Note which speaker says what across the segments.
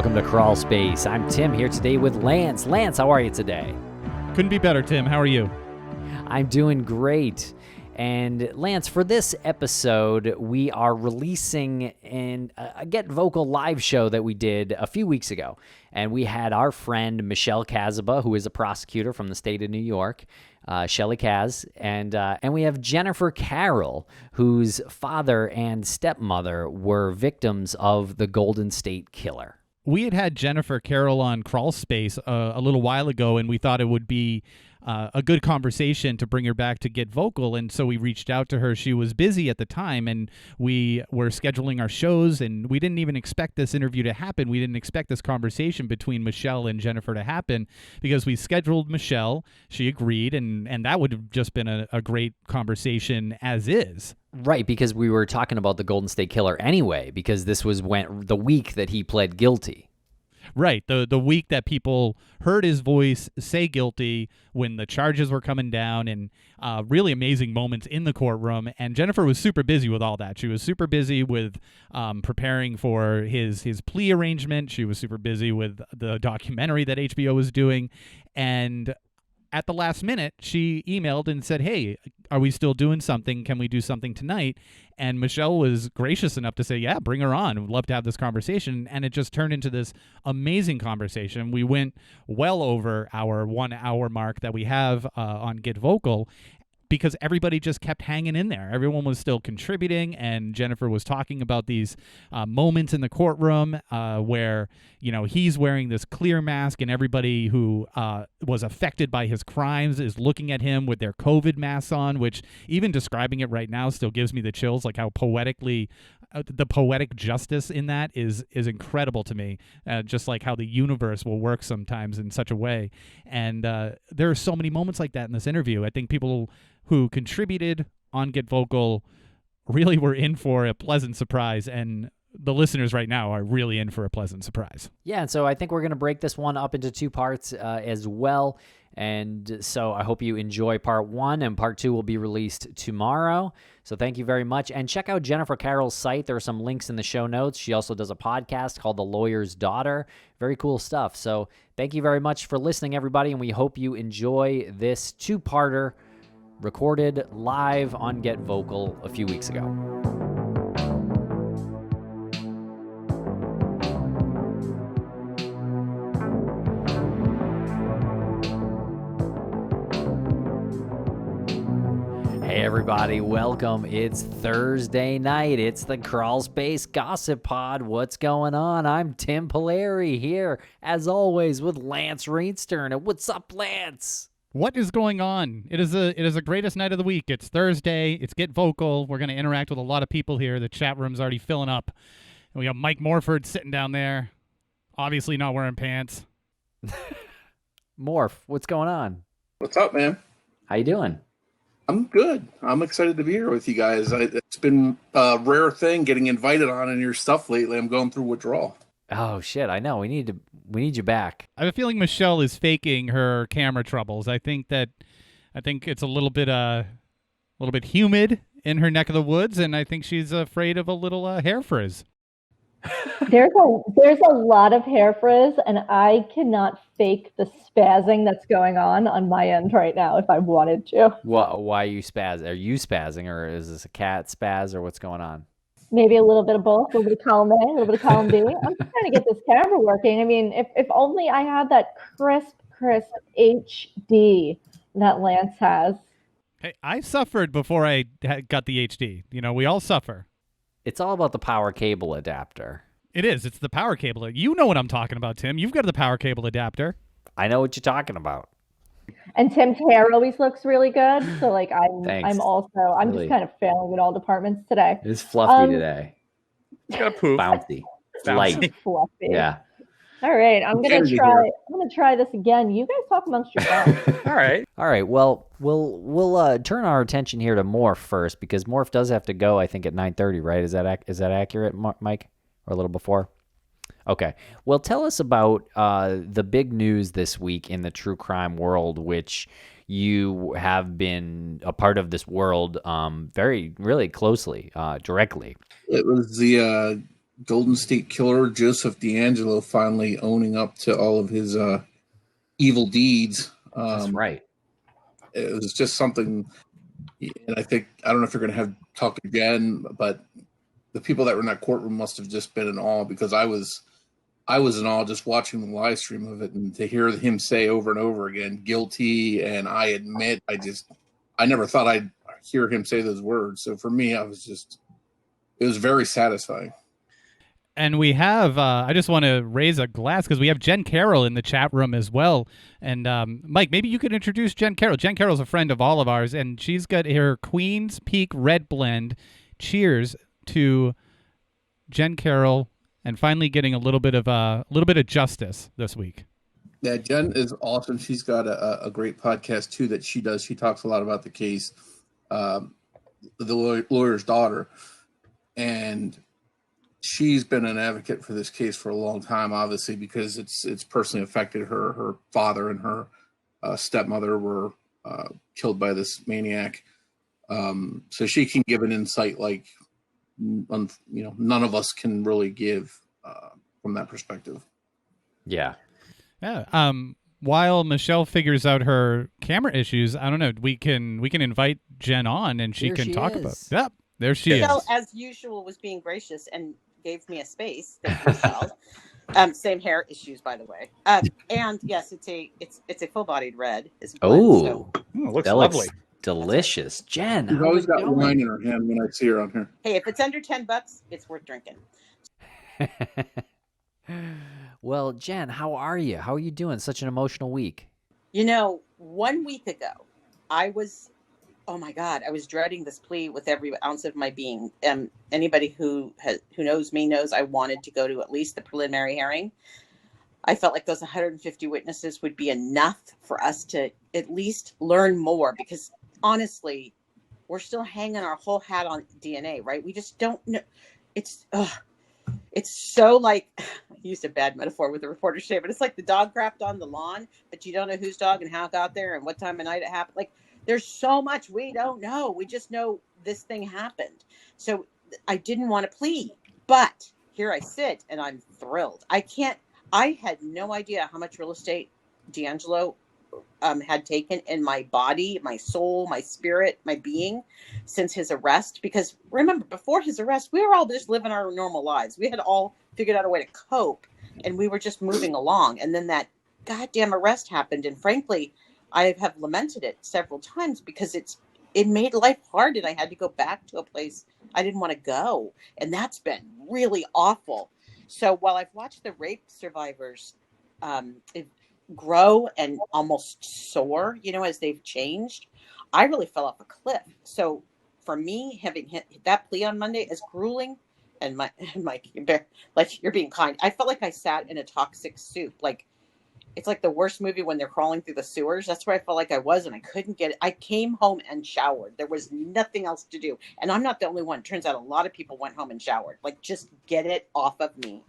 Speaker 1: welcome to Crawlspace. I'm Tim here today with Lance. Lance, how are you today?
Speaker 2: Couldn't be better, Tim. How are you?
Speaker 1: I'm doing great. And Lance, for this episode, we are releasing a GetVokl live show that we did a few weeks ago. And we had our friend Michelle Kazuba, who is a prosecutor from the state of New York, Shelly Kaz, and we have Jennifer Carole, whose father and stepmother were victims of the Golden State Killer.
Speaker 2: We had Jennifer Carole on Crawlspace a little while ago, and we thought it would be a good conversation to bring her back to GetVokl, and so we reached out to her. She was busy at the time, and we were scheduling our shows, and we didn't even expect this interview to happen. We didn't expect this conversation between Michelle and Jennifer to happen because we scheduled Michelle. She agreed, and that would have just been a great conversation as is.
Speaker 1: Right, because we were talking about the Golden State Killer anyway, because this was the week that he pled guilty.
Speaker 2: Right, the week that people heard his voice say guilty when the charges were coming down, and really amazing moments in the courtroom. And Jennifer was super busy with all that. She was super busy with preparing for his plea arrangement. She was super busy with the documentary that HBO was doing. And at the last minute, she emailed and said, "Hey, are we still doing something? Can we do something tonight?" And Michelle was gracious enough to say, "Yeah, bring her on. We'd love to have this conversation." And it just turned into this amazing conversation. We went well over our 1 hour mark that we have on GetVokl, because everybody just kept hanging in there. Everyone was still contributing, and Jennifer was talking about these moments in the courtroom where, you know, he's wearing this clear mask, and everybody who was affected by his crimes is looking at him with their COVID masks on, which even describing it right now still gives me the chills, like how poetically the poetic justice in that is incredible to me, just like how the universe will work sometimes in such a way. And there are so many moments like that in this interview. I think people who contributed on GetVokl really were in for a pleasant surprise, and the listeners right now are really in for a pleasant surprise.
Speaker 1: Yeah, and so I think we're going to break this one up into two parts as well. And so I hope you enjoy part one, and part two will be released tomorrow. So thank you very much. And check out Jennifer Carole's site. There are some links in the show notes. She also does a podcast called The Lawyer's Daughter. Very cool stuff. So thank you very much for listening, everybody, and we hope you enjoy this two-parter recorded live on GetVokl a few weeks ago. Hey everybody, welcome. It's Thursday night. It's the Crawlspace Gossip Pod. What's going on? I'm Tim Pilleri here, as always, with Lance Reenstierna. What's up, Lance?
Speaker 2: What is going on? It is the greatest night of the week. It's Thursday. It's GetVokl. We're going to interact with a lot of people here. The chat room's already filling up. And we got Mike Morford sitting down there, obviously not wearing pants.
Speaker 1: Morph, what's going on?
Speaker 3: What's up, man?
Speaker 1: How you doing?
Speaker 3: I'm good. I'm excited to be here with you guys. It's been a rare thing getting invited on in your stuff lately. I'm going through withdrawal.
Speaker 1: Oh shit! I know. We need you back.
Speaker 2: I have a feeling Michelle is faking her camera troubles. I think it's a little bit humid in her neck of the woods, and I think she's afraid of a little hair frizz.
Speaker 4: There's a lot of hair frizz, and I cannot fake the spazzing that's going on my end right now if I wanted to.
Speaker 1: Why are you spazzing? Are you spazzing, or is this a cat spaz, or what's going on?
Speaker 4: Maybe a little bit of both, a little bit of column A, a little bit of column B. I'm just trying to get this camera working. I mean, if only I had that crisp HD that Lance has.
Speaker 2: Hey, I suffered before I got the HD. You know, we all suffer.
Speaker 1: It's all about the power cable adapter.
Speaker 2: It is. It's the power cable. You know what I'm talking about, Tim. You've got the power cable adapter.
Speaker 1: I know what you're talking about.
Speaker 4: And Tim's hair always looks really good. So, like, I'm
Speaker 1: Really?
Speaker 4: just kind of failing in all departments today.
Speaker 1: It's fluffy today.
Speaker 3: It's got a poof.
Speaker 1: Bouncy. Light.
Speaker 4: Fluffy.
Speaker 1: Yeah.
Speaker 4: All right, I'm gonna try this again. You guys talk amongst yourselves.
Speaker 3: All right.
Speaker 1: Well, we'll turn our attention here to Morph first, because Morph does have to go, I think, at 9:30, right? Is that accurate, Mike, or a little before? Okay. Well, tell us about the big news this week in the true crime world, which you have been a part of this world really closely, directly.
Speaker 3: It was the Golden State Killer Joseph D'Angelo finally owning up to all of his evil deeds.
Speaker 1: That's right.
Speaker 3: It was just something, and I don't know if you're going to have talk again, but the people that were in that courtroom must have just been in awe, because I was in awe just watching the live stream of it, and to hear him say over and over again, guilty, and I admit, I never thought I'd hear him say those words. So for me, it was very satisfying.
Speaker 2: And we have, I just want to raise a glass because we have Jen Carole in the chat room as well. And Mike, maybe you could introduce Jen Carole. Jen Carole's a friend of all of ours, and she's got her Queen's Peak Red Blend. Cheers to Jen Carole and finally getting a little bit of justice this week.
Speaker 3: Yeah, Jen is awesome. She's got a great podcast too that she does. She talks a lot about the case, the lawyer's daughter, and she's been an advocate for this case for a long time, obviously, because it's personally affected her. Her father and her stepmother were killed by this maniac. So she can give an insight like none of us can really give from that perspective.
Speaker 1: Yeah.
Speaker 2: Yeah. While Michelle figures out her camera issues, I don't know. We can invite Jen on and she can talk about. Yep. There she is.
Speaker 5: Michelle, as usual, was being gracious and gave me a space. Thank you, Michelle. Same hair issues, by the way. And yes, it's a full-bodied red.
Speaker 1: Oh,
Speaker 6: it looks
Speaker 1: that
Speaker 6: lovely.
Speaker 1: Looks delicious. Jen,
Speaker 3: She's always got wine in her hand when I see her on here.
Speaker 5: Hey, if it's under $10, it's worth drinking.
Speaker 1: Well, Jen, how are you? How are you doing? Such an emotional week.
Speaker 5: 1 week ago, I was dreading this plea with every ounce of my being. Anybody who knows me knows I wanted to go to at least the preliminary hearing. I felt like those 150 witnesses would be enough for us to at least learn more, because honestly, we're still hanging our whole hat on DNA, right? We just don't know. It's so like, I used a bad metaphor with the reporter today, but it's like the dog crapped on the lawn, but you don't know whose dog and how it got there and what time of night it happened. Like, there's so much we don't know. We just know this thing happened. So I didn't want to plead, but here I sit and I'm thrilled. I had no idea how much real estate D'Angelo had taken in my body, my soul, my spirit, my being since his arrest. Because remember, before his arrest, we were all just living our normal lives. We had all figured out a way to cope, and we were just moving along. And then that goddamn arrest happened. And frankly, I have lamented it several times because it made life hard, and I had to go back to a place I didn't want to go. And that's been really awful. So while I've watched the rape survivors grow and almost soar, as they've changed, I really fell off a cliff. So for me, having hit that plea on Monday, as grueling, and Mike, like, you're being kind, I felt like I sat in a toxic soup. Like, it's like the worst movie when they're crawling through the sewers. That's where I felt like I was, and I couldn't get it. I came home and showered. There was nothing else to do. And I'm not the only one. Turns out a lot of people went home and showered. Like, just get it off of me.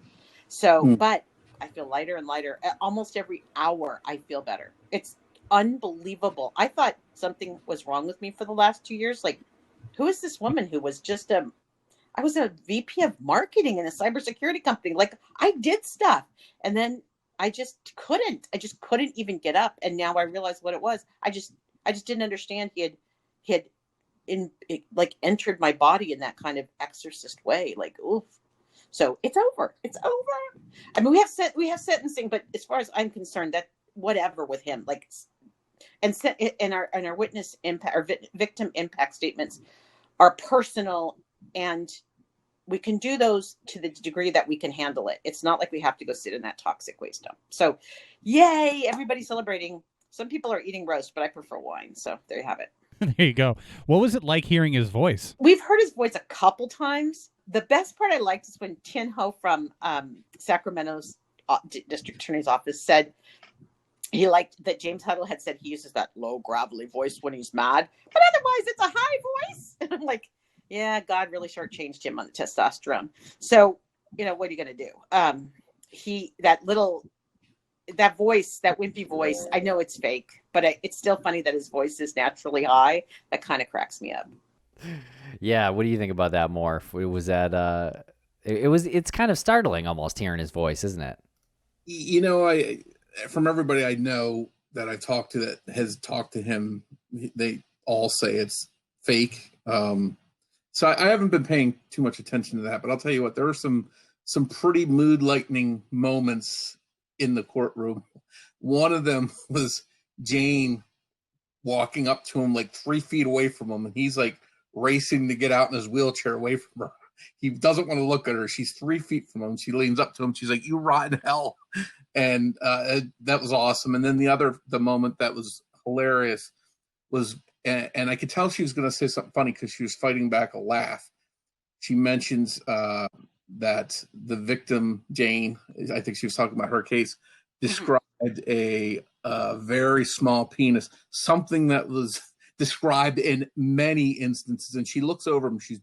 Speaker 5: So, but I feel lighter and lighter. Almost every hour, I feel better. It's unbelievable. I thought something was wrong with me for the last 2 years. Like, who is this woman who was just I was a VP of marketing in a cybersecurity company. Like, I did stuff. And then I just couldn't even get up. And now I realize what it was. I just didn't understand he had entered my body in that kind of exorcist way. Like, oof. So it's over. It's over. I mean, we have sentencing, but as far as I'm concerned, that whatever with him, like, and our witness impact or victim impact statements are personal, and we can do those to the degree that we can handle it. It's not like we have to go sit in that toxic waste dump. So, yay! Everybody's celebrating. Some people are eating roast, but I prefer wine. So there you have it.
Speaker 2: There you go. What was it like hearing his voice?
Speaker 5: We've heard his voice a couple times. The best part I liked is when Tin Ho from Sacramento's district attorney's office said he liked that James Huddle had said he uses that low, gravelly voice when he's mad, but otherwise it's a high voice. And I'm like, yeah, God really shortchanged him on the testosterone. So, what are you going to do? That voice, that wimpy voice, I know it's fake, but it's still funny that his voice is naturally high. That kind of cracks me up.
Speaker 1: Yeah, what do you think about that, Morph? Was that it's kind of startling almost hearing his voice, isn't it?
Speaker 3: You know, from everybody I know that I talked to that has talked to him, they all say it's fake. So I haven't been paying too much attention to that, but I'll tell you what, there are some pretty mood lightening moments in the courtroom. One of them was Jane walking up to him like 3 feet away from him, and he's like racing to get out in his wheelchair away from her. He doesn't want to look at her. She's 3 feet from him. She leans up to him. She's like, "You rotten hell." And that was awesome. And then the moment that was hilarious was, and I could tell she was going to say something funny because she was fighting back a laugh. She mentions that the victim, Jane, I think she was talking about her case, described a very small penis, something that was described in many instances. And she looks over him. She's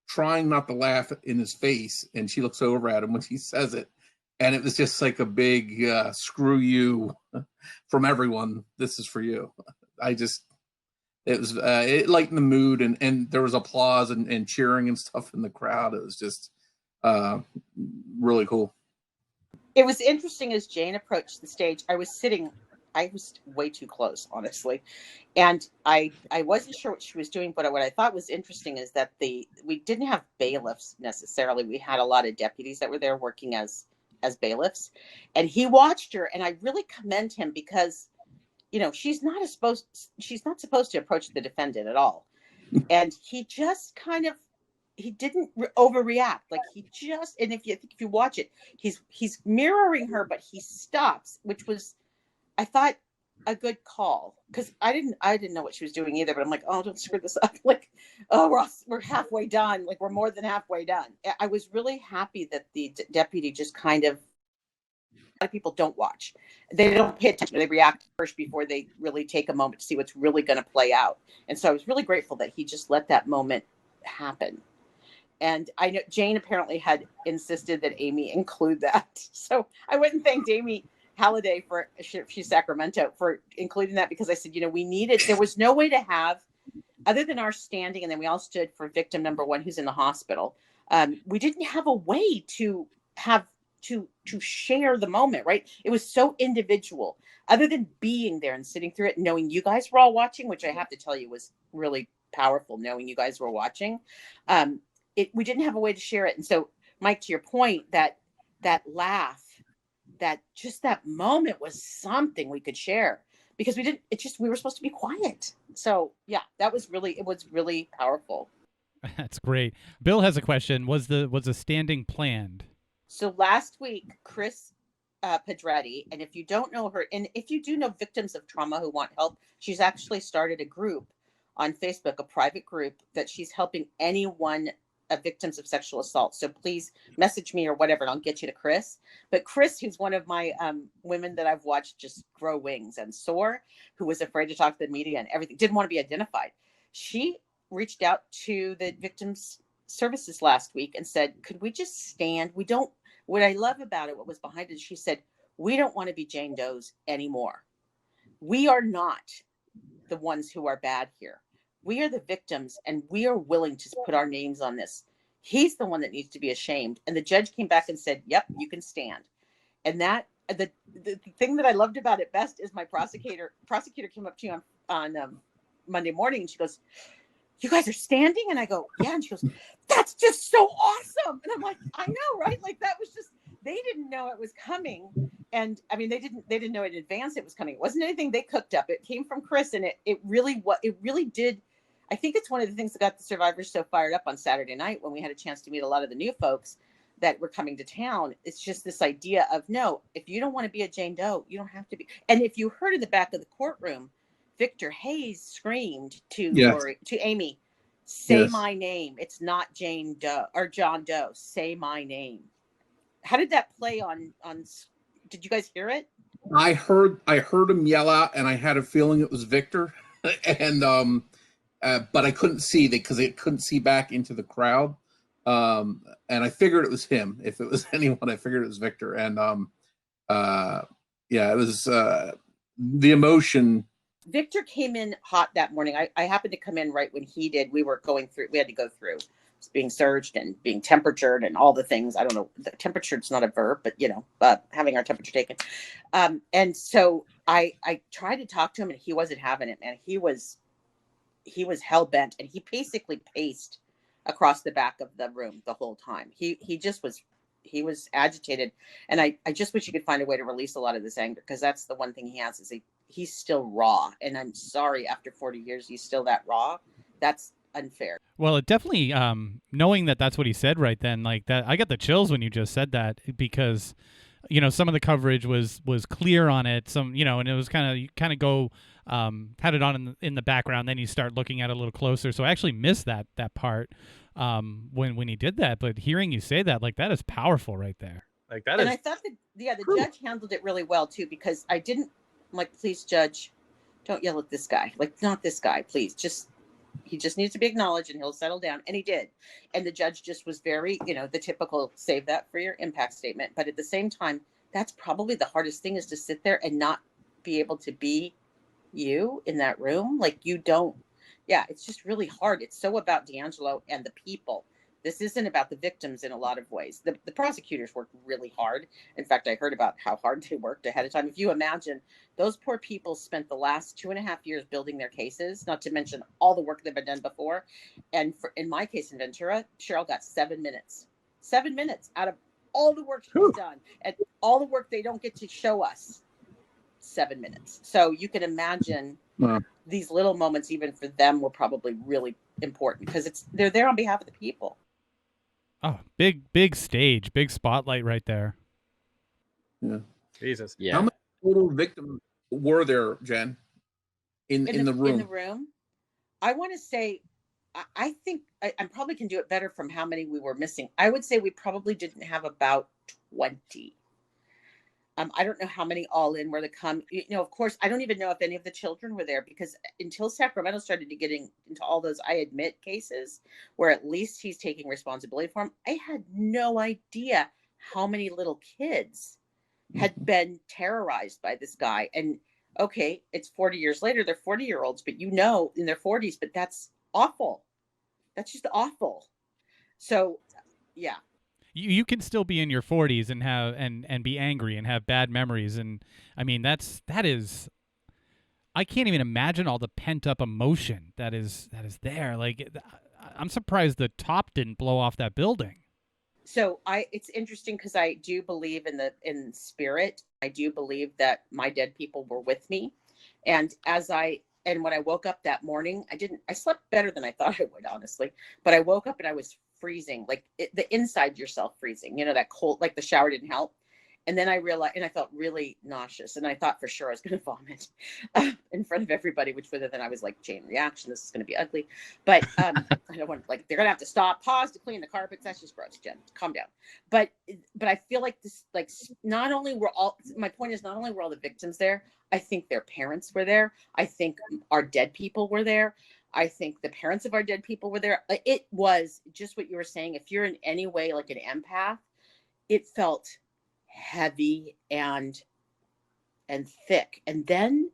Speaker 3: trying not to laugh in his face, and she looks over at him when he says it. And it was just like a big screw you from everyone. This is for you. It lightened the mood, and there was applause and cheering and stuff in the crowd. It was just really cool.
Speaker 5: It was interesting as Jane approached the stage. I was way too close, honestly. And I wasn't sure what she was doing, but what I thought was interesting is that we didn't have bailiffs necessarily. We had a lot of deputies that were there working as bailiffs. And he watched her, and I really commend him because, you know, she's not supposed to approach the defendant at all. And he just he didn't overreact. Like and if you watch it, he's mirroring her, but he stops, which was, I thought, a good call, because I didn't know what she was doing either. But I'm like, oh, don't screw this up. Like, oh, we're halfway done. Like, we're more than halfway done. I was really happy that the deputy just kind of. A lot of people don't watch. They don't pay attention. They react first before they really take a moment to see what's really going to play out. And so I was really grateful that he just let that moment happen. And I know Jane apparently had insisted that Amy include that. So I went and thanked Amy Halliday she's Sacramento, for including that, because I said, you know, there was no way to have, other than our standing, and then we all stood for victim number 1 who's in the hospital. We didn't have a way to have to share the moment, right? It was so individual, other than being there and sitting through it, knowing you guys were all watching, which I have to tell you was really powerful, knowing you guys were watching. We didn't have a way to share it. And so, Mike, to your point, that laugh, that moment was something we could share, because we were supposed to be quiet. So yeah, it was really powerful.
Speaker 2: That's great. Bill has a question. Was the standing planned?
Speaker 5: So last week, Chris Pedretti, and if you don't know her, and if you do know victims of trauma who want help, she's actually started a group on Facebook, a private group that she's helping anyone victims of sexual assault. So please message me or whatever, and I'll get you to Chris. But Chris, who's one of my women that I've watched just grow wings and soar, who was afraid to talk to the media and everything, didn't want to be identified. She reached out to the victims services last week and said, could we just stand? What I love about it, what was behind it, she said, we don't want to be Jane Does anymore. We are not the ones who are bad here. We are the victims, and we are willing to put our names on this. He's the one that needs to be ashamed. And the judge came back and said, yep, you can stand. And that the thing that I loved about it best is my prosecutor came up to you on Monday morning, and she goes, you guys are standing? And I go, yeah. And she goes, that's just so awesome. And I'm like, I know, right? Like, that was just, they didn't know it was coming. And I mean, they didn't know in advance it was coming. It wasn't anything they cooked up. It came from Chris, and it really did. I think it's one of the things that got the survivors so fired up on Saturday night when we had a chance to meet a lot of the new folks that were coming to town. It's just this idea of, no, if you don't want to be a Jane Doe, you don't have to be. And if you heard in the back of the courtroom, Victor Hayes screamed to Amy, say my name. It's not Jane Doe or John Doe. Say my name. How did that play on? Did you guys hear it?
Speaker 3: I heard him yell out, and I had a feeling it was Victor, and but I couldn't see because it couldn't see back into the crowd, and I figured it was him. If it was anyone, I figured it was Victor, and it was the emotion.
Speaker 5: Victor came in hot that morning. I happened to come in right when he did. We had to go through. being searched and being temperatured and all the things. I don't know. The temperature's not a verb, but having our temperature taken. And so I tried to talk to him, and he wasn't having it, man. He was hell bent, and he basically paced across the back of the room the whole time. He was agitated, and I just wish you could find a way to release a lot of this anger, because that's the one thing he has, is he's still raw. And I'm sorry, after 40 years, he's still that raw. That's unfair.
Speaker 2: Well, it definitely, knowing that that's what he said right then, like that, I got the chills when you just said that, because, some of the coverage was clear on it, and it was you kind of go, had it on in the background, then you start looking at it a little closer. So I actually missed that part, when he did that, but hearing you say that, like, that is powerful right there. Like that
Speaker 5: and I thought that, the judge handled it really well too, because I'm like, please, judge, don't yell at this guy. Like, not this guy, please. He just needs to be acknowledged, and he'll settle down. And he did. And the judge just was very, the typical save that for your impact statement. But at the same time, that's probably the hardest thing, is to sit there and not be able to be you in that room. Like, it's just really hard. It's so about D'Angelo and the people. This isn't about the victims in a lot of ways. The prosecutors worked really hard. In fact, I heard about how hard they worked ahead of time. If you imagine, those poor people spent the last 2.5 years building their cases, not to mention all the work they've been done before. And in my case in Ventura, Cheryl got 7 minutes. 7 minutes out of all the work she's done, and all the work they don't get to show us. 7 minutes. So you can imagine these little moments, even for them, were probably really important, because they're there on behalf of the people.
Speaker 2: Oh, big stage, big spotlight right there.
Speaker 3: Yeah.
Speaker 6: Jesus.
Speaker 3: Yeah. How many total victims were there, Jen, in the room?
Speaker 5: In the room, I want to say, I think I probably can do it better from how many we were missing. I would say we probably didn't have about 20. I don't know how many all in were to come. Of course, I don't even know if any of the children were there, because until Sacramento started to getting into all those I admit cases, where at least he's taking responsibility for them, I had no idea how many little kids had been terrorized by this guy. And okay, it's 40 years later, they're 40-year-olds, but in their 40s, but that's awful. That's just awful. So, yeah.
Speaker 2: You can still be in your 40s and have and be angry and have bad memories, and I mean that is, I can't even imagine all the pent up emotion that is there. Like, I'm surprised the top didn't blow off that building.
Speaker 5: So it's interesting, because I do believe in spirit. I do believe that my dead people were with me, and when I woke up that morning, I slept better than I thought I would, honestly, but I woke up and I was freezing, like the inside yourself freezing, that cold, like the shower didn't help. And then I realized, and I felt really nauseous, and I thought for sure I was going to vomit in front of everybody, which then I was like, chain reaction, this is going to be ugly. But I don't want, like, they're going to have to pause to clean the carpets. That's just gross, Jen, calm down. But I feel like this, like, not only were all the victims there, I think their parents were there. I think our dead people were there. I think the parents of our dead people were there. It was just what you were saying. If you're in any way like an empath, it felt heavy and thick. And then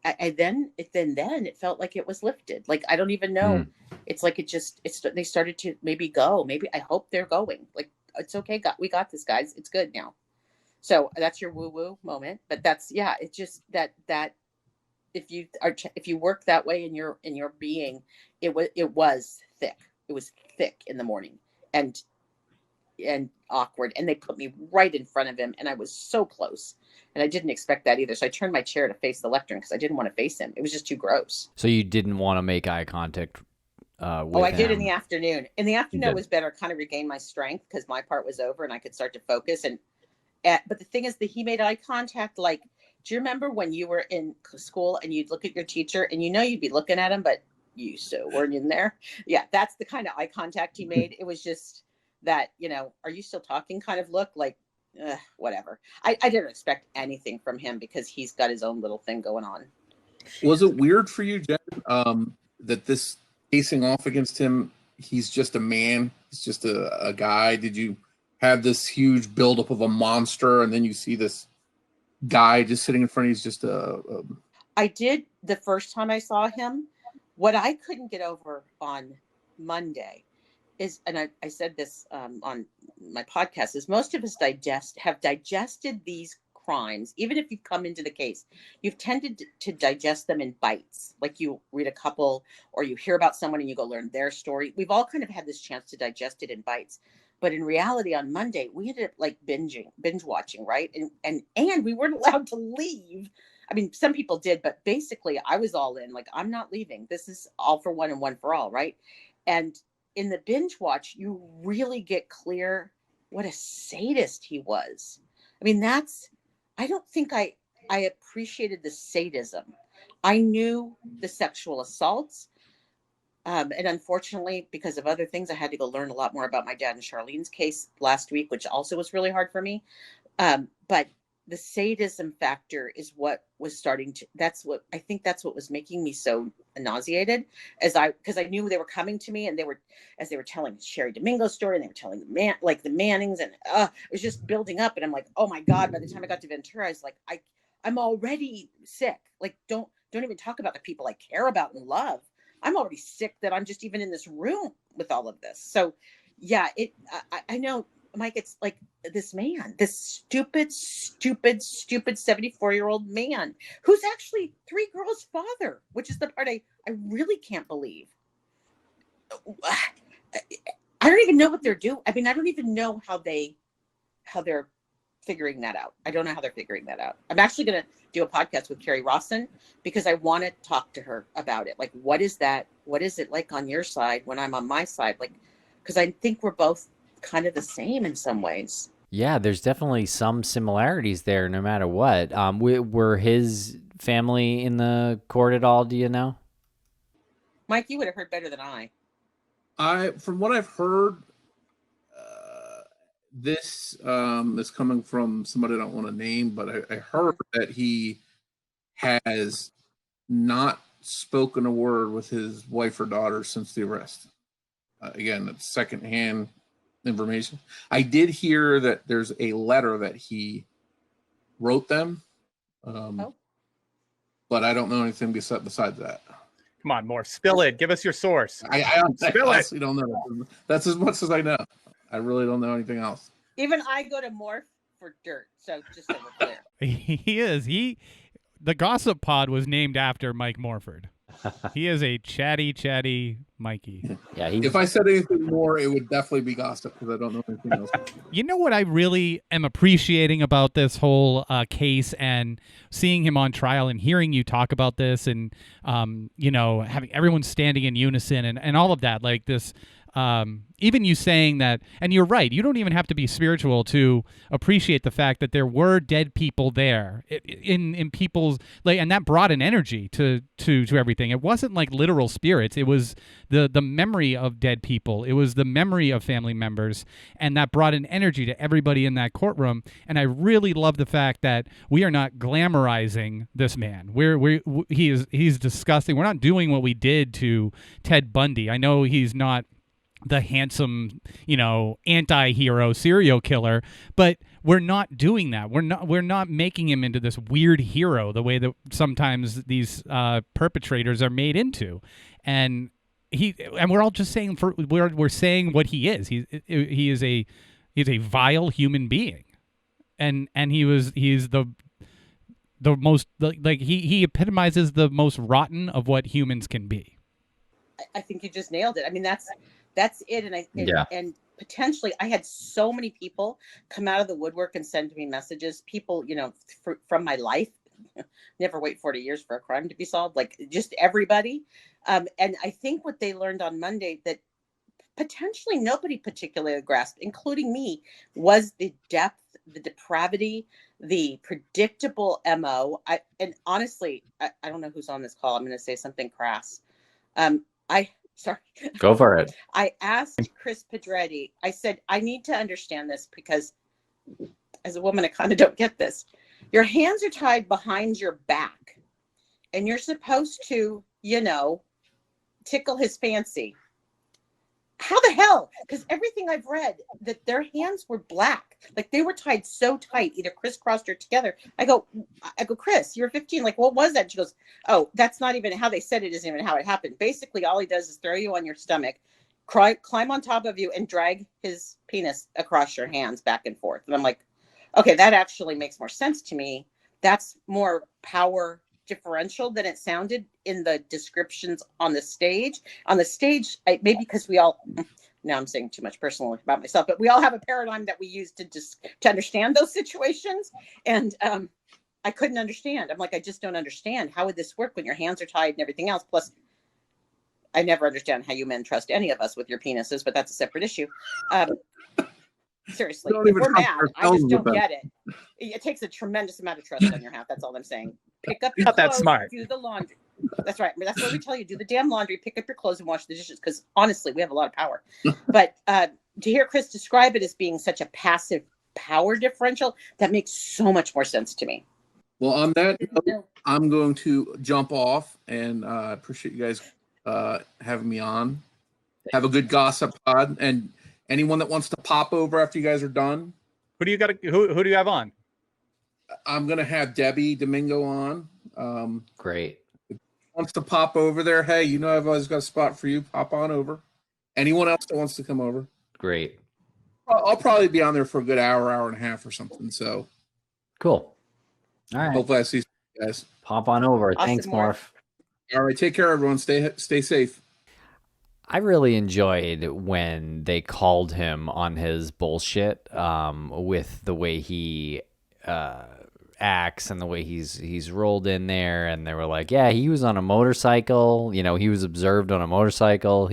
Speaker 5: it felt like it was lifted. Like, I don't even know. It's like they started to maybe go. Maybe I hope they're going. Like, it's okay. We got this, guys. It's good now. So that's your woo-woo moment. But that's, it's just that if you work that way in your being, it was thick. It was thick in the morning and awkward. And they put me right in front of him, and I was so close, and I didn't expect that either. So I turned my chair to face the lectern, because I didn't want to face him. It was just too gross.
Speaker 1: So you didn't want to make eye contact with
Speaker 5: I did
Speaker 1: him.
Speaker 5: in the afternoon. In the afternoon, it was better, kind of regain my strength, because my part was over and I could start to focus. But the thing is that he made eye contact. Like, do you remember when you were in school and you'd look at your teacher and you'd be looking at him, but you so weren't in there? Yeah, that's the kind of eye contact he made. It was just that, are you still talking kind of look, like, whatever. I didn't expect anything from him, because he's got his own little thing going on.
Speaker 3: Was it weird for you, Jen, that this facing off against him, he's just a man, he's just a guy? Did you have this huge buildup of a monster, and then you see this guy just sitting in front of you? He's just
Speaker 5: I did the first time I saw him. What I couldn't get over on Monday is, and I said this on my podcast, is most of us have digested these crimes. Even if you've come into the case, you've tended to digest them in bites. Like you read a couple, or you hear about someone and you go learn their story. We've all kind of had this chance to digest it in bites. But in reality, on Monday, we ended up like binge watching, right? And we weren't allowed to leave. I mean, some people did, but basically I was all in. Like, I'm not leaving. This is all for one and one for all, right? And in the binge watch, you really get clear what a sadist he was. I mean, I don't think I appreciated the sadism. I knew the sexual assaults. And unfortunately, because of other things, I had to go learn a lot more about my dad and Charlene's case last week, which also was really hard for me. But the sadism factor is what was that's what was making me so nauseated, because I knew they were coming to me, and they were telling Sherry Domingo's story, and they were telling the Mannings, and it was just building up. And I'm like, oh my God, by the time I got to Ventura, I was like, I'm already sick. Like, don't even talk about the people I care about and love. I'm already sick that I'm just even in this room with all of this. So yeah, I know, Mike, it's like this man, this stupid 74-year-old man who's actually 3 girls' father, which is the part I really can't believe. I don't even know what they're doing. I mean, I don't even know how they're figuring that out. I don't know how they're figuring that out. I'm actually going to do a podcast with Carrie Rawson because I want to talk to her about it. Like, what is that? What is it like on your side when I'm on my side? Like, because I think we're both kind of the same in some ways.
Speaker 1: Yeah, there's definitely some similarities there, no matter what. Were his family in the court at all? Do you know?
Speaker 5: Mike, you would have heard better than I.
Speaker 3: From what I've heard, this is coming from somebody I don't want to name, but I heard that he has not spoken a word with his wife or daughter since the arrest. Again, that's secondhand information. I did hear that there's a letter that he wrote them, but I don't know anything besides that.
Speaker 6: Come on, Morph, spill it. Give us your source.
Speaker 3: I honestly don't know. That's as much as I know. I really don't know anything else.
Speaker 5: Even I go to Morph for dirt, so just so we're clear.
Speaker 2: He is. The Gossip Pod was named after Mike Morford. He is a chatty Mikey.
Speaker 1: Yeah.
Speaker 3: If I said anything more, it would definitely be gossip because I don't know anything else.
Speaker 2: You know what I really am appreciating about this whole case and seeing him on trial and hearing you talk about this and, having everyone standing in unison and all of that, like this. Even you saying that, and you're right, you don't even have to be spiritual to appreciate the fact that there were dead people there in people's, like, and that brought an energy to everything. It wasn't like literal spirits. It was the memory of dead people. It was the memory of family members, and that brought an energy to everybody in that courtroom. And I really love the fact that we are not glamorizing this man. He's disgusting. We're not doing what we did to Ted Bundy. I know he's not the handsome, anti-hero serial killer, but we're not doing that. We're not making him into this weird hero the way that sometimes these perpetrators are made into. And we're all just saying we're saying what he is. He's a vile human being. And he's the most, like, he epitomizes the most rotten of what humans can be.
Speaker 5: I think you just nailed it. I mean, that's it. And potentially I had so many people come out of the woodwork and send me messages. People, from my life, never wait 40 years for a crime to be solved. Like, just everybody. And I think what they learned on Monday that potentially nobody particularly grasped, including me, was the depth, the depravity, the predictable MO. And honestly, I don't know who's on this call. I'm going to say something crass. Sorry.
Speaker 1: Go for it.
Speaker 5: I asked Chris Pedretti, I said, I need to understand this because as a woman, I kind of don't get this. Your hands are tied behind your back and you're supposed to, tickle his fancy. How the hell? Because everything I've read, that their hands were black. Like, they were tied so tight, either crisscrossed or together. I go, Chris, you're 15. Like, what was that? And she goes, oh, that's not even how they said it. Isn't even how it happened. Basically, all he does is throw you on your stomach, climb on top of you and drag his penis across your hands back and forth. And I'm like, okay, that actually makes more sense to me. That's more power differential than it sounded in the descriptions on the stage. On the stage, maybe because we all, now I'm saying too much personally about myself, but we all have a paradigm that we use to understand those situations. And I couldn't understand. I'm like, I just don't understand. How would this work when your hands are tied and everything else? Plus, I never understand how you men trust any of us with your penises, but that's a separate issue. Seriously, if we're mad, I just don't get it. It takes a tremendous amount of trust on your half. That's all I'm saying. Pick up your
Speaker 6: Not that
Speaker 5: clothes,
Speaker 6: smart.
Speaker 5: do the laundry. That's right. That's what we tell you. Do the damn laundry, pick up your clothes and wash the dishes. Because honestly, we have a lot of power. But to hear Chris describe it as being such a passive power differential, that makes so much more sense to me.
Speaker 3: Well, on that note, I'm going to jump off, and appreciate you guys having me on. Have a good gossip pod, and anyone that wants to pop over after you guys are done.
Speaker 6: Who do you got? Who do you have on?
Speaker 3: I'm gonna have Debbie Domingo on.
Speaker 1: Great.
Speaker 3: Wants to pop over there? Hey, you know I've always got a spot for you. Pop on over. Anyone else that wants to come over?
Speaker 1: Great.
Speaker 3: I'll probably be on there for a good hour and a half or something. So
Speaker 1: Cool. All right.
Speaker 3: hopefully I see you guys.
Speaker 1: Pop on over.
Speaker 5: Awesome,
Speaker 1: Thanks, Morph.
Speaker 3: All right, take care, everyone. Stay safe.
Speaker 1: I really enjoyed when they called him on his bullshit with the way he acts and the way he's rolled in there, and they were like, yeah, he was on a motorcycle. You know, he was observed on a motorcycle. What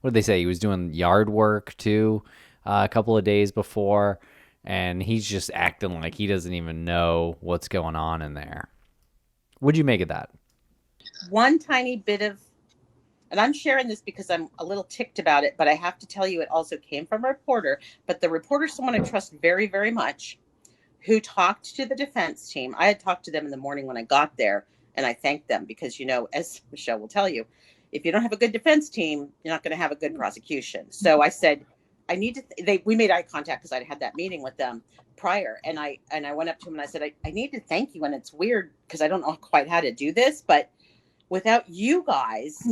Speaker 1: did they say? He was doing yard work too a couple of days before, and he's just acting like he doesn't even know what's going on in there. What'd you make of that?
Speaker 5: One tiny bit of, and I'm sharing this because I'm a little ticked about it, but I have to tell you, it also came from a reporter, but the reporter, someone I trust very, very much, who talked to the defense team. I had talked to them in the morning when I got there, and I thanked them because, you know, as Michelle will tell you, if you don't have a good defense team, you're not going to have a good prosecution. So I said, we made eye contact because I had that meeting with them prior. And I went up to him and I said, I need to thank you. And it's weird because I don't know quite how to do this, but without you guys,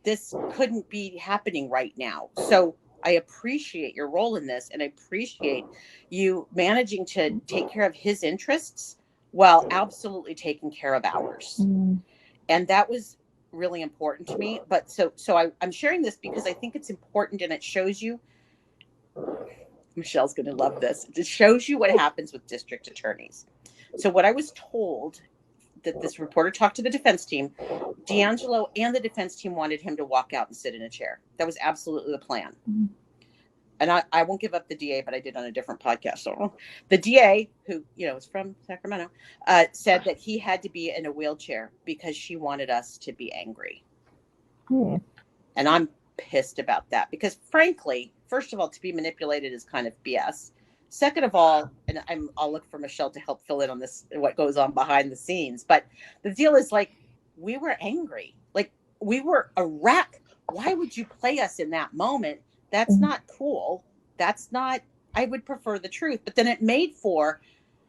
Speaker 5: this couldn't be happening right now. So I appreciate your role in this, and I appreciate you managing to take care of his interests while absolutely taking care of ours. And that was really important to me. But so I'm sharing this because I think it's important, and it shows you, Michelle's going to love this. It shows you what happens with district attorneys. So what I was told, that this reporter talked to the defense team, D'Angelo and the defense team wanted him to walk out and sit in a chair. That was absolutely the plan. And I won't give up the DA, but I did on a different podcast. So the DA, who, you know, is from Sacramento, said that he had to be in a wheelchair because she wanted us to be angry. And I'm pissed about that because, frankly, first of all, to be manipulated is kind of BS. Second of all, and I'll look for Michelle to help fill in on this, what goes on behind the scenes. But the deal is, like, we were angry. Like, we were a wreck. Why would you play us in that moment? That's not cool. That's not, I would prefer the truth. But then it made for,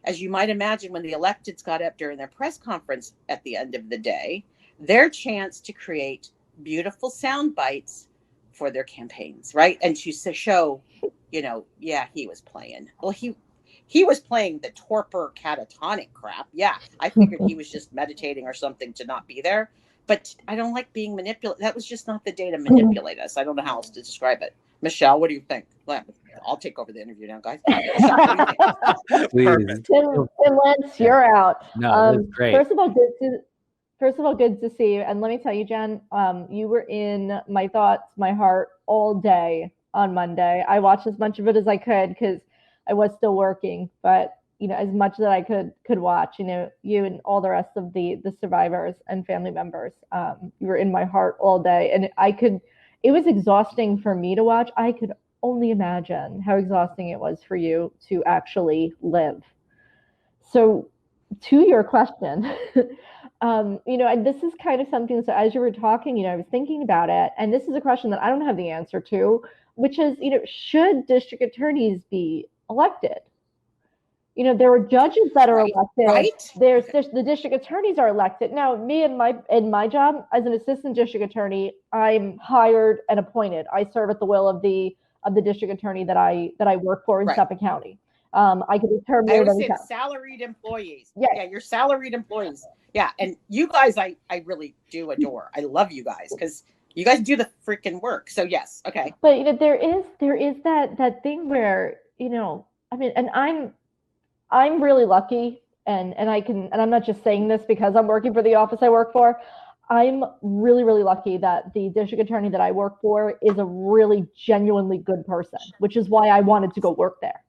Speaker 5: as you might imagine, when the electeds got up during their press conference at the end of the day, their chance to create beautiful sound bites for their campaigns, right? And to show, you know, yeah, he was playing. Well, he was playing the torpor catatonic crap. Yeah, I figured he was just meditating or something to not be there. But I don't like being manipulated. That was just not the day to manipulate us. I don't know how else to describe it. Michelle, what do you think? I'll take over the interview now, guys. Michelle, what do you think?
Speaker 4: Tim Lentz, you're out.
Speaker 1: No, that's great.
Speaker 4: First of all, good to see you. And let me tell you, Jen, you were in my thoughts, my heart all day on Monday. I watched as much of it as I could because I was still working, but you know, as much that I could watch, you know, you and all the rest of the survivors and family members, you were in my heart all day. And it was exhausting for me to watch. I could only imagine how exhausting it was for you to actually live. So to your question, you know, and this is kind of something, so as you were talking, you know, I was thinking about it, and this is a question that I don't have the answer to, which is, you know, should district attorneys be elected? there are judges that are elected.
Speaker 5: Right.
Speaker 4: There's the district attorneys are elected. Now, me in my job as an assistant district attorney, I'm hired and appointed. I serve at the will of the district attorney that I work for in Suffolk County. I could be terminated.
Speaker 5: I always say salaried employees. Yeah, you're salaried employees. Yeah, and you guys, I really do adore. I love you guys because you guys do the freaking work. So yes, okay.
Speaker 4: But there is that thing where I mean, and I'm really lucky, and I'm not just saying this because I'm working for the office I work for. I'm really, really lucky that the district attorney that I work for is a really genuinely good person, which is why I wanted to go work there.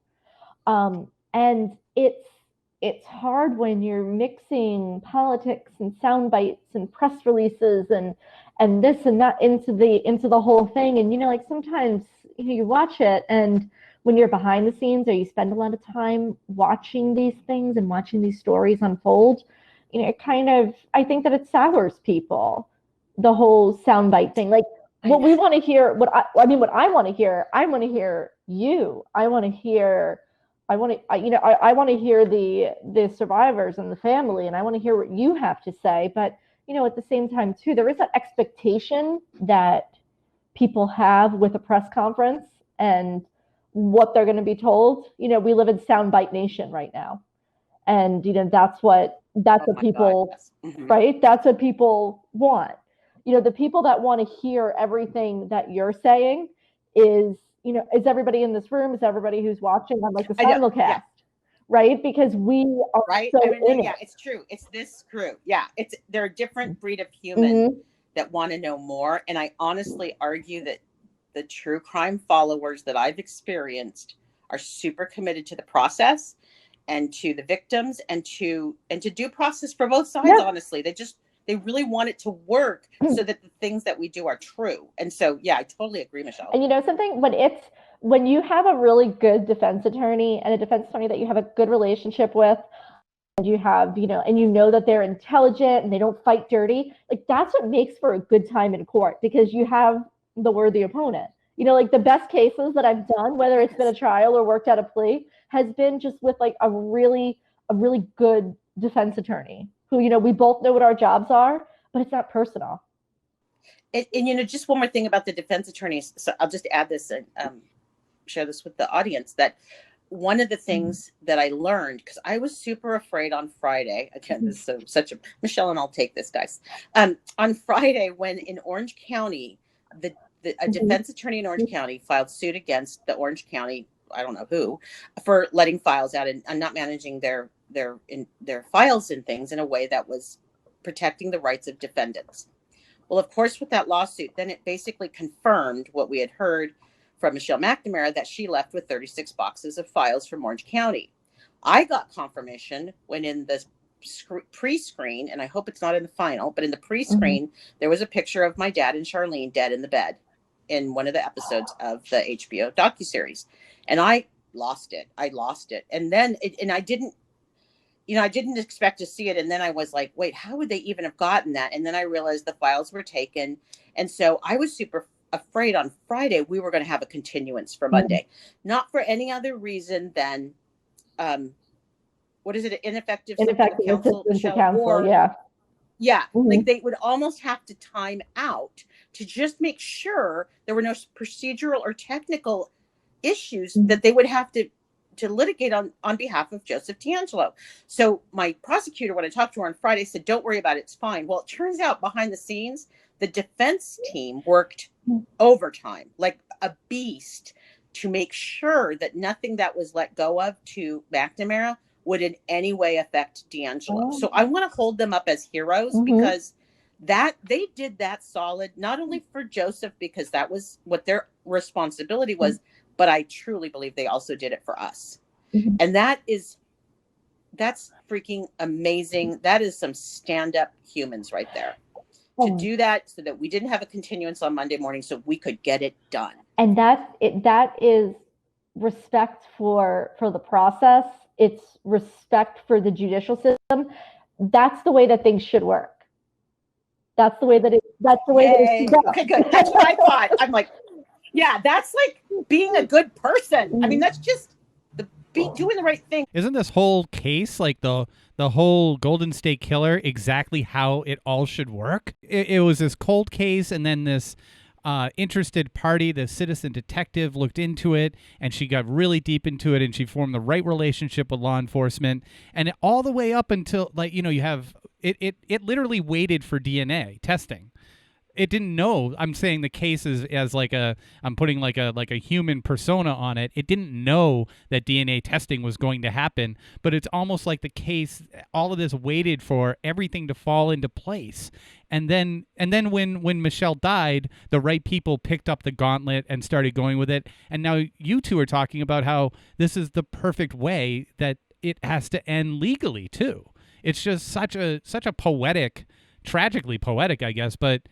Speaker 4: And it's hard when you're mixing politics and sound bites and press releases and this and that into the whole thing. And like sometimes you watch it, and when you're behind the scenes or you spend a lot of time watching these things and watching these stories unfold, it kind of, I think that it sours people, the whole soundbite thing. Like what we want to hear, what I want to hear, I want to hear you. I want to hear the survivors and the family, and I want to hear what you have to say. But, at the same time too, there is that expectation that people have with a press conference and what they're going to be told. We live in soundbite nation right now. And, that's what people,
Speaker 5: God, yes. Mm-hmm.
Speaker 4: Right? That's what people want. The people that want to hear everything that you're saying is everybody in this room, is everybody who's watching on like the simulcast, right? Because we are
Speaker 5: it's true. It's this crew. Yeah, they're a different breed of human that want to know more. And I honestly argue that the true crime followers that I've experienced are super committed to the process and to the victims and to due process for both sides. Yeah. Honestly, they really want it to work so that the things that we do are true. And so, yeah, I totally agree, Michelle.
Speaker 4: And something, when you have a really good defense attorney and a defense attorney that you have a good relationship with, and you have, and that they're intelligent and they don't fight dirty, like that's what makes for a good time in court, because you have the worthy opponent. Like the best cases that I've done, whether it's been a trial or worked out a plea, has been just with like a really good defense attorney who, we both know what our jobs are, but it's not personal.
Speaker 5: And just one more thing about the defense attorneys. So I'll just add this and share this with the audience, that one of the things that I learned, because I was super afraid on Friday, again, this is such a, Michelle and I'll take this, guys. On Friday, when in Orange County, a defense attorney in Orange County filed suit against the Orange County, I don't know who, for letting files out and not managing their files and things in a way that was protecting the rights of defendants. Well, of course, with that lawsuit, then it basically confirmed what we had heard from Michelle McNamara, that she left with 36 boxes of files from Orange County. I got confirmation when in the pre-screen, and I hope it's not in the final, but in the pre-screen, there was a picture of my dad and Charlene dead in the bed in one of the episodes of the HBO docuseries. And I lost it. And then, I didn't expect to see it. And then I was like, wait, how would they even have gotten that? And then I realized the files were taken. And so I was super afraid on Friday we were going to have a continuance for Monday, not for any other reason than, what is it? Ineffective counsel, like they would almost have to time out to just make sure there were no procedural or technical issues that they would have to litigate on behalf of Joseph D'Angelo. So my prosecutor, when I talked to her on Friday, said, don't worry about it, it's fine. Well, it turns out behind the scenes, the defense team worked overtime like a beast to make sure that nothing that was let go of to McNamara would in any way affect D'Angelo. So I want to hold them up as heroes because that they did that solid, not only for Joseph, because that was what their responsibility was, but I truly believe they also did it for us. And that's freaking amazing. That is some stand-up humans right there. To do that so that we didn't have a continuance on Monday morning so we could get it done.
Speaker 4: And that is respect for the process. It's respect for the judicial system. That's the way that things should work. That's the way that it should go.
Speaker 5: Okay, good. That's what I thought. I'm like, yeah, that's like being a good person. I mean, that's just be doing the right thing.
Speaker 2: Isn't this whole case, like the whole Golden State Killer, exactly how it all should work? It was this cold case, and then this interested party, the citizen detective, looked into it, and she got really deep into it, and she formed the right relationship with law enforcement, and all the way up until, like, you know, you have it literally waited for DNA testing. It didn't know. I'm saying the case is as like I'm putting like a human persona on it. It didn't know that DNA testing was going to happen, but it's almost like the case, all of this waited for everything to fall into place. And then when Michelle died, the right people picked up the gauntlet and started going with it. And now you two are talking about how this is the perfect way that it has to end legally too. It's just such a poetic, tragically poetic, I guess, but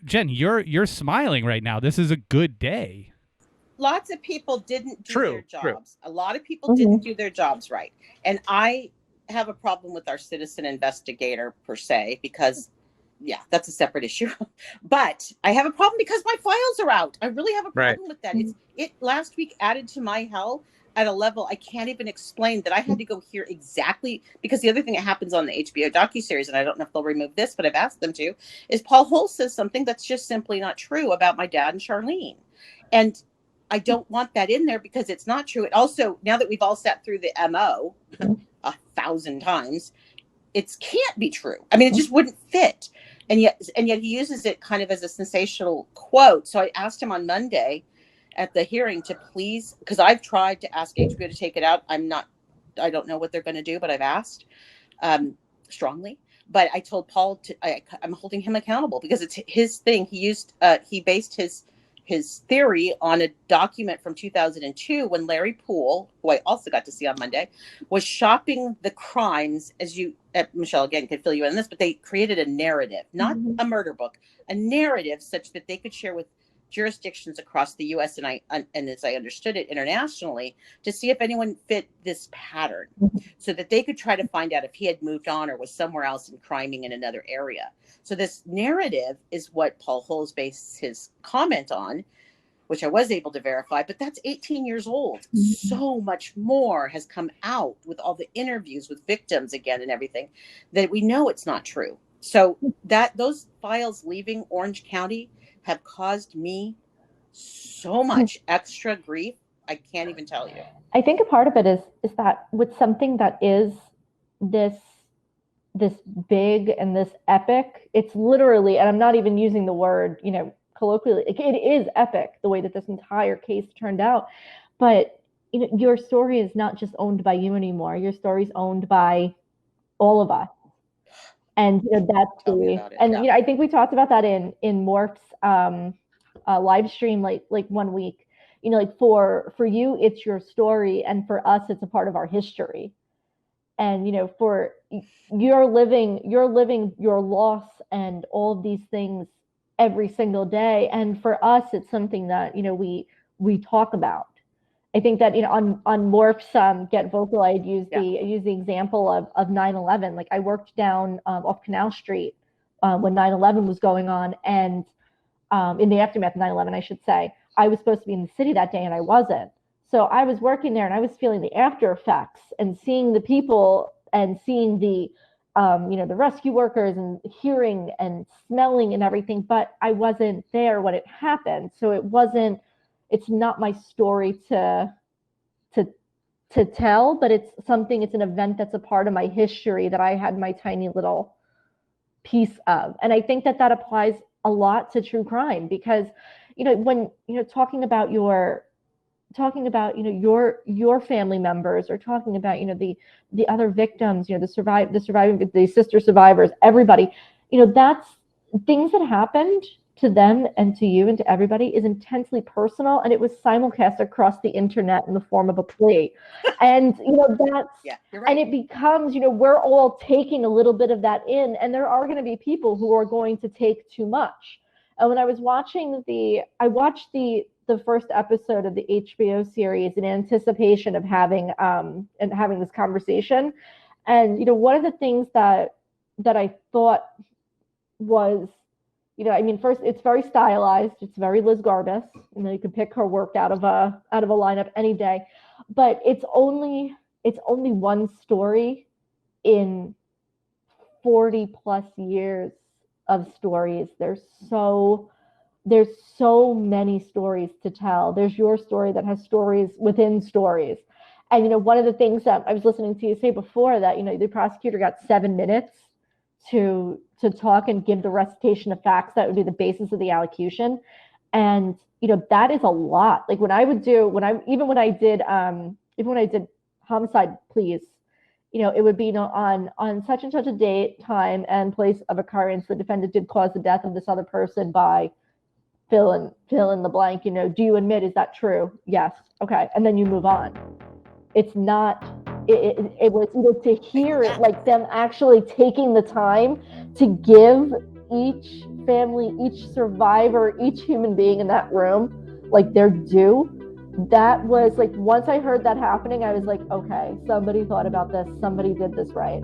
Speaker 2: Jen, you're smiling right now. This is a good day.
Speaker 5: Lots of people didn't do their jobs.
Speaker 6: True.
Speaker 5: A lot of people didn't do their jobs right. And I have a problem with our citizen investigator per se, because yeah, that's a separate issue. But I have a problem because my files are out. I really have a problem with that. It last week added to my hell at a level I can't even explain, that I had to go hear exactly, because the other thing that happens on the HBO docuseries, and I don't know if they'll remove this, but I've asked them to, is Paul Hull says something that's just simply not true about my dad and Charlene. And I don't want that in there because it's not true. It also, now that we've all sat through the MO 1,000 times, it can't be true. I mean, it just wouldn't fit. And yet he uses it kind of as a sensational quote. So I asked him on Monday at the hearing to please, because I've tried to ask HBO to take it out. I don't know what they're going to do, but I've asked strongly. But I told Paul I'm holding him accountable because it's his thing. He based his theory on a document from 2002 when Larry Poole, who I also got to see on Monday, was shopping the crimes, as Michelle again could fill you in on this, but they created a narrative, not a murder book, a narrative such that they could share with jurisdictions across the U.S. and as I understood it, internationally, to see if anyone fit this pattern, so that they could try to find out if he had moved on or was somewhere else and criming in another area. So this narrative is what Paul Hull's based his comment on, which I was able to verify, but that's 18 years old. So much more has come out with all the interviews with victims again and everything, that we know it's not true. So that those files leaving Orange County have caused me so much extra grief. I can't even tell you.
Speaker 4: I think a part of it is that with something that is this big and this epic, it's literally, and I'm not even using the word, colloquially, it is epic the way that this entire case turned out. But your story is not just owned by you anymore. Your story's owned by all of us. And that's I think we talked about that in Morph's live stream like 1 week. For you it's your story, and for us it's a part of our history. And for you're living your loss and all of these things every single day. And for us it's something that we talk about. I think that on Morph's GetVokl, I had used the example of 9/11. Like I worked down off Canal Street when 9/11 was going on, and in the aftermath of 9/11, I should say. I was supposed to be in the city that day and I wasn't. So I was working there and I was feeling the after effects and seeing the people and seeing the the rescue workers and hearing and smelling and everything, but I wasn't there when it happened. So it's not my story to tell, but it's an event that's a part of my history that I had my tiny little piece of. And I think that applies a lot to true crime, because when talking about your family members, or talking about the other victims, the sister survivors, everybody, that's things that happened to them and to you and to everybody is intensely personal, and it was simulcast across the internet in the form of a plea. And that's
Speaker 5: you're right.
Speaker 4: And it becomes we're all taking a little bit of that in, and there are going to be people who are going to take too much. And when I was watching I watched the first episode of the HBO series in anticipation of having this conversation. And one of the things that I thought was, first, it's very stylized. It's very Liz Garbus. You can pick her work out of a lineup any day. but it's only one story in 40 plus years of stories. There's so many stories to tell. There's your story that has stories within stories. And, one of the things that I was listening to you say before, that, the prosecutor got 7 minutes to talk and give the recitation of facts that would be the basis of the allocution. And, that is a lot. Like when I did homicide pleas, it would be, on such and such a date, time, and place of occurrence, the defendant did cause the death of this other person by fill in the blank. Do you admit, is that true? Yes. Okay. And then you move on. It's not, it was, to hear it, like them actually taking the time to give each family, each survivor, each human being in that room, like their due. That was like, once I heard that happening, I was like, okay, somebody thought about this. Somebody did this right.